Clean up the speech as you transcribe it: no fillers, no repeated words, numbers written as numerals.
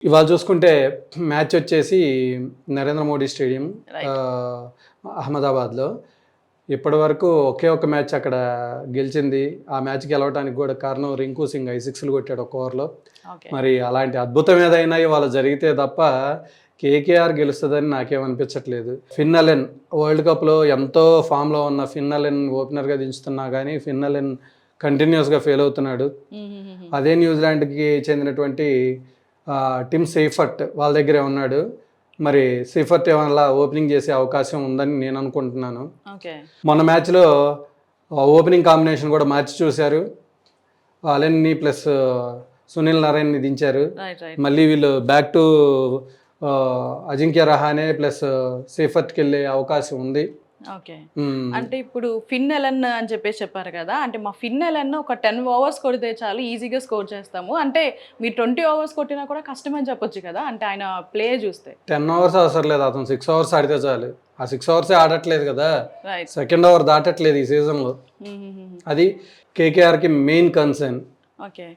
ఇవాళ చూసుకుంటే మ్యాచ్ వచ్చేసి నరేంద్ర మోడీ స్టేడియం రైట్. అహ్మదాబాద్లో. ఇప్పటి వరకు ఒకే ఒక మ్యాచ్ అక్కడ గెలిచింది. ఆ మ్యాచ్ గెలవడానికి కూడా కారణం రింకు సింగ్ 5 సిక్స్లు కొట్టాడు ఒక ఓవర్లో. ఓకే. మరి అలాంటి అద్భుతం ఏదైనా ఇవాళ జరిగితే తప్ప కేకేఆర్ గెలుస్తుందని నాకేమనిపించట్లేదు. ఫిన్ అలెన్ వరల్డ్ కప్లో ఎంతో ఫామ్లో ఉన్న ఫిన్ అలెన్ ఓపెనర్గా దించుతున్నా కానీ ఫిన్ అలెన్ కంటిన్యూస్గా ఫెయిల్ అవుతున్నాడు. అదే న్యూజిలాండ్కి చెందినటువంటి టిమ్ సేఫర్ట్ వాళ్ళ దగ్గరే ఉన్నాడు. మరి సేఫర్ట్ ఏమన్నా ఓపెనింగ్ చేసే అవకాశం ఉందని నేను అనుకుంటున్నాను. ఓకే. మొన్న మ్యాచ్లో ఓపెనింగ్ కాంబినేషన్ కూడా మార్చి చూశారు. అలెన్ని ప్లస్ సునీల్ నారాయణని దించారు. రైట్. రైట్. మళ్ళీ వీళ్ళు back to Ajinkya Rahane plus సేఫర్ట్కి వెళ్ళే అవకాశం ఉంది. ఓకే. అంటే ఇప్పుడు ఫిన్ ఎలన్ అని చెప్పేసి చెప్పారు కదా, అంటే మా ఫిన్ ఎలన్ ఒక 10 ఓవర్స్ కొడితే చాలు ఈజీగా స్కోర్ చేస్తాము, అంటే మీరు 20 ఓవర్స్ కొట్టినా కూడా కష్టమని చెప్పొచ్చు కదా, అంటే ఆయన ప్లే చూస్తే 10 ఓవర్స్ అవసరం లేదు, అతను 6 ఓవర్స్ ఆడితే చాలు. ఆ 6 ఓవర్సే ఆడట్లేదు కదా, రైట్. సెకండ్ ఓవర్ దాటట్లేదు ఈ సీజన్లో. అది కేకేఆర్కి మెయిన్ కన్సర్న్. ఓకే.